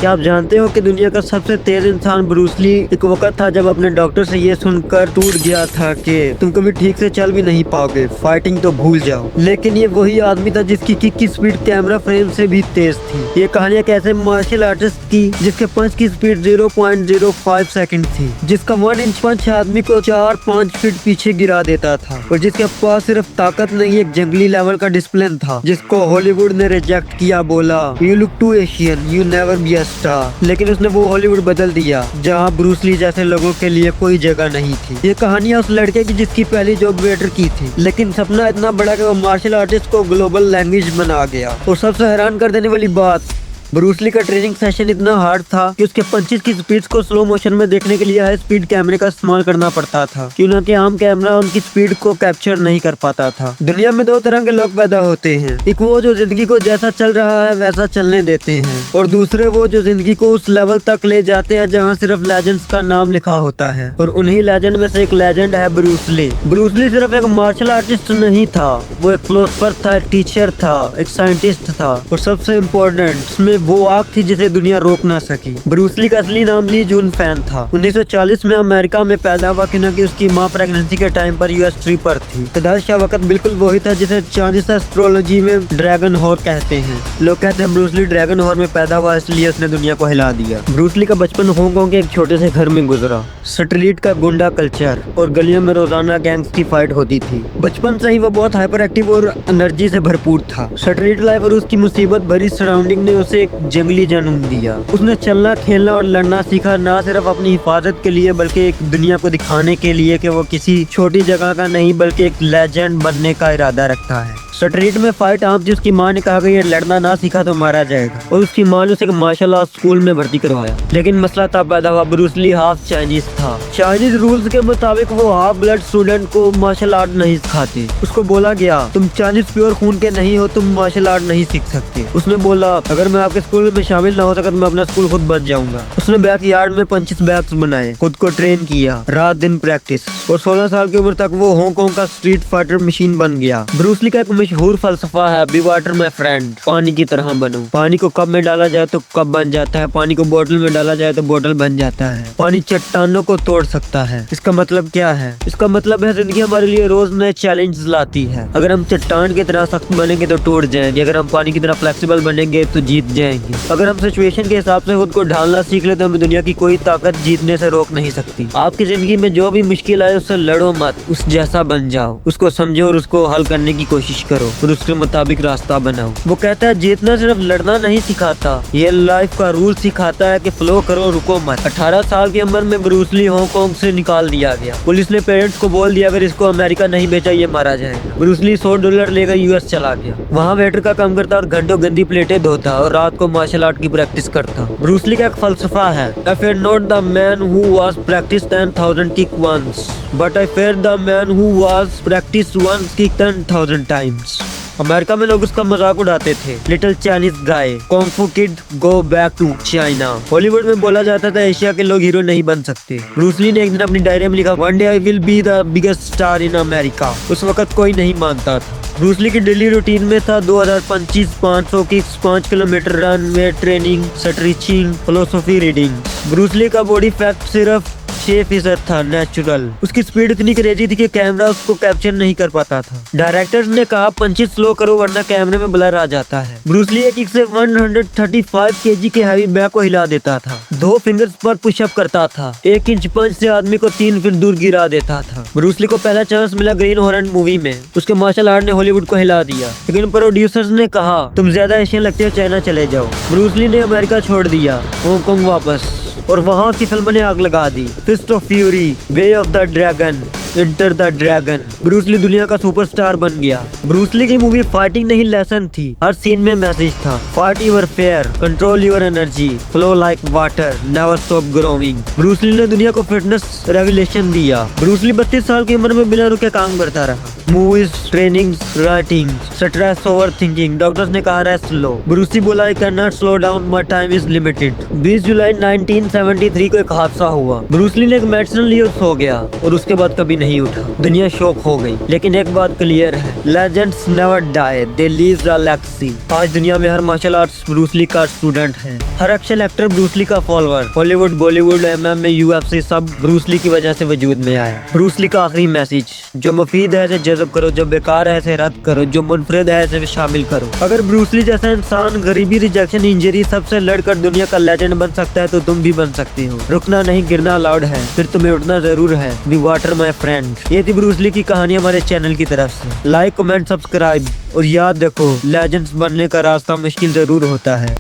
क्या आप जानते हो कि दुनिया का सबसे तेज इंसान ब्रूस ली एक वक्त था जब अपने डॉक्टर से ये सुनकर टूट गया था कि तुम कभी ठीक से चल भी नहीं पाओगे, फाइटिंग तो भूल जाओ। लेकिन ये वही आदमी था जिसकी किक की स्पीड कैमरा फ्रेम से भी तेज थी। ये कहानी एक ऐसे मार्शल आर्टिस्ट की जिसके पंच की स्पीड 0.05 सेकंड थी, जिसका 1 इंच पंच आदमी को 4-5 फीट पीछे गिरा देता था और जिसके पास सिर्फ ताकत नहीं एक जंगली लेवल का डिसिप्लिन था, जिसको हॉलीवुड ने रिजेक्ट किया। बोला you look too Asian, you never be a star. लेकिन उसने वो हॉलीवुड बदल दिया जहाँ ब्रूस ली जैसे लोगों के लिए कोई जगह नहीं थी। ये कहानी उस लड़के की जिसकी पहली जॉब वेटर की थी, लेकिन सपना इतना बड़ा कि वो मार्शल आर्टिस्ट को ग्लोबल लैंग्वेज बना गया। और सबसे हैरान कर देने वाली बात, ब्रूस ली का ट्रेनिंग सेशन इतना हार्ड था कि उसके पंचेस की स्पीड को स्लो मोशन में देखने के लिए हाई स्पीड कैमरे का इस्तेमाल करना पड़ता था, क्योंकि आम कैमरा उनकी स्पीड को कैप्चर नहीं कर पाता था। दुनिया में 2 तरह के लोग पैदा होते हैं, एक वो जो जिंदगी को जैसा चल रहा है वैसा चलने देते हैं, और दूसरे वो जो जिंदगी को उस लेवल तक ले जाते हैं जहाँ सिर्फ लेजेंड्स का नाम लिखा होता है। और उन्हीं लेजेंड में से एक लेजेंड है ब्रूस ली। ब्रूस ली सिर्फ एक मार्शल आर्टिस्ट नहीं था, वो एक फिलोसोफर था, एक टीचर था, एक साइंटिस्ट था, और सबसे इम्पोर्टेंट उसमें वो आग थी जिसे दुनिया रोक ना सकी। ब्रूस ली का असली नाम ली जून फैन था। 1940 में अमेरिका में पैदा हुआ, क्योंकि उसकी माँ प्रेगनेंसी के टाइम पर यूएस ट्रिप पर थी। पैदाइश का वक्त बिल्कुल वही था जिसे चाइनीज एस्ट्रोलॉजी में ड्रैगन हॉर कहते हैं। लोग कहते हैं ब्रूस ली ड्रैगन हॉर में पैदा हुआ इसलिए उसने दुनिया को हिला दिया। ब्रूस ली का बचपन हांगकांग के एक छोटे से घर में गुजरा। स्ट्रीट का गुंडा कल्चर और गलियों में रोजाना गैंग्स की फाइट होती थी। बचपन से ही वो बहुत हाइपर एक्टिव और एनर्जी से भरपूर था। स्ट्रीट लाइफ और उसकी मुसीबत भरी सराउंडिंग ने उसे एक जंगली जन्म दिया। उसने चलना, खेलना और लड़ना सीखा, ना सिर्फ अपनी हिफाजत के लिए बल्कि एक दुनिया को दिखाने के लिए कि वो किसी छोटी जगह का नहीं बल्कि एक लेजेंड बनने का इरादा रखता है। स्ट्रीट में फाइट आम थी। उसकी माँ ने कहा कि ये लड़ना ना सीखा तो मारा जाएगा, और उसकी माँ ने उसे एक मार्शल आर्ट स्कूल में भर्ती करवाया। लेकिन मसला तब पैदा हुआ, ब्रूस ली हाफ चाइनीज था। चाइनीज रूल्स के मुताबिक वो हाफ ब्लड स्टूडेंट को मार्शल आर्ट नहीं सिखाते। उसको बोला गया तुम चाइनीज प्योर खून के नहीं हो, तुम मार्शल आर्ट नहीं सीख सकते। उसने बोला अगर मैं आपके स्कूल में शामिल ना हो सका तो मैं अपना स्कूल खुद बच जाऊंगा। उसने बैकयार्ड में पंचेस बैग्स बनाए, खुद को ट्रेन किया, रात दिन प्रैक्टिस, और 16 साल की उम्र तक वो हांगकांग का स्ट्रीट फाइटर मशीन बन गया। ब्रूस ली का एक मशहूर फलसफा है, बी वाटर माय फ्रेंड, पानी की तरह बनो। पानी को कप में डाला जाए तो कप बन जाता है, पानी को बोतल में डाला जाए तो बोतल बन जाता है। पानी चट्टानों को तोड़ सकता है। इसका मतलब क्या है? इसका मतलब है जिंदगी हमारे लिए रोज नए चैलेंज लाती है। अगर हम चट्टान की तरह सख्त बनेंगे तो टूट जाएंगे, अगर हम पानी की तरह फ्लेक्सिबल बनेंगे तो जीत जाएंगे। अगर हम सिचुएशन के हिसाब से खुद को ढालना सीख ले तो हमें दुनिया की कोई ताकत जीतने से रोक नहीं सकती। आपकी जिंदगी में जो भी मुश्किल आए उससे लड़ो मत, उस जैसा बन जाओ, उसको समझो और उसको हल करने की कोशिश करो और उसके मुताबिक रास्ता बनाओ। वो कहता है जीतना सिर्फ लड़ना नहीं सिखाता, ये लाइफ का रूल सिखाता है कि फ्लो करो, रुको मत। 18 साल की उम्र में ब्रूस ली हांगकांग से निकाल दिया गया। पुलिस ने पेरेंट्स को बोल दिया अगर इसको अमेरिका नहीं बेचा ये मारा जाएगा। ब्रूस ली $100 लेकर यूएस चला गया। वहाँ वेटर का काम करता और घंटों गंदी प्लेटें धोता और रात को मार्शल आर्ट की प्रैक्टिस करता। ब्रूस ली का एक फलसफा है, I fear not the man who was practiced 10,000 kick once, but I fear the man who was practiced once kick 10,000 times। America में लोग उसका मजाक उड़ाते थे, little Chinese guy, kung fu kid, go back to China. Hollywood में बोला जाता था एशिया के लोग हीरो नहीं बन सकते। ब्रूस ली ने एक दिन अपनी डायरी में लिखा one day I will be the biggest star in America. उस वक्त कोई नहीं मानता था। ब्रूस ली की डेली रूटीन में था 2025 500 kicks, 5 kilometre run, weight training, stretching, philosophy reading. Bruce Lee का बॉडी फैट सिर्फ 6% था नेचुरल। उसकी स्पीड इतनी क्रेजी थी कि कैमरा उसको कैप्चर नहीं कर पाता था। डायरेक्टर्स ने कहा पंचेस स्लो करो वरना कैमरे में ब्लर आ जाता है। ब्रूस ली एक किक से 135 केजी के हैवी बैग को हिला देता था, 2 फिंगर्स पर पुशअप करता था, 1 इंच पंच से आदमी को 3 फीट दूर गिरा देता था। ब्रूस ली को पहला चांस मिला ग्रीन हॉर्न मूवी में। उसके मार्शल आर्ट ने हॉलीवुड को हिला दिया, लेकिन प्रोड्यूसर्स ने कहा तुम ज्यादा एशियन लगते हो, चाइना चले जाओ। ब्रूस ली ने अमेरिका छोड़ दिया, हांगकांग वापस, और वहाँ की फिल्म ने आग लगा दी। Fist of fury, way of the dragon, enter the dragon. Bruce Lee दुनिया का सुपरस्टार बन गया। ब्रूस ली की मूवी फाइटिंग नहीं लेसन थी, हर सीन में मैसेज था। Fight your fear, control your energy, flow like water, never stop growing. Bruce Lee ने दुनिया को फिटनेस रेवोल्यूशन दिया। ब्रूस ली 32 साल की उम्र में बिना रुके काम करता रहा। Movies, training, writing, stress, over thinking. Doctors ने कहा रेस्ट लो। ब्रूस ली बोला I can not slow down, my time is limited. 20 जुलाई 1973 को एक हादसा हुआ। ब्रूस ली ने एक मेडिसिन ली और सो गया और उसके बाद कभी नहीं उठा। दुनिया शौक हो गई, लेकिन एक बात क्लियर है, legends never die, they leave the legacy. आज दुनिया में हर मार्शल आर्ट्स ब्रूस ली का स्टूडेंट है, हर एक्शन एक्टर ब्रूस ली का follower. Hollywood, Bollywood, MMA, UFC सब ब्रूस ली की वजह से वजूद में आया। ब्रूस ली का आखिरी मैसेज, जो मुफीद है उसे जज़ब करो, जो बेकार है उसे रद्द करो, जो मुनफरिद है उसे शामिल करो। अगर ब्रूस ली जैसा इंसान गरीबी, रिजेक्शन, इंजरी सबसे लड़कर दुनिया का लेजेंड बन सकता है तो तुम भी बन सकती हो। रुकना नहीं, गिरना अलाउड है, फिर तुम्हें उठना जरूर है। Be water my friend. ये थी ब्रूस ली की कहानी हमारे चैनल की तरफ से। लाइक, कमेंट, सब्सक्राइब और याद रखो, लेजेंड्स बनने का रास्ता मुश्किल जरूर होता है।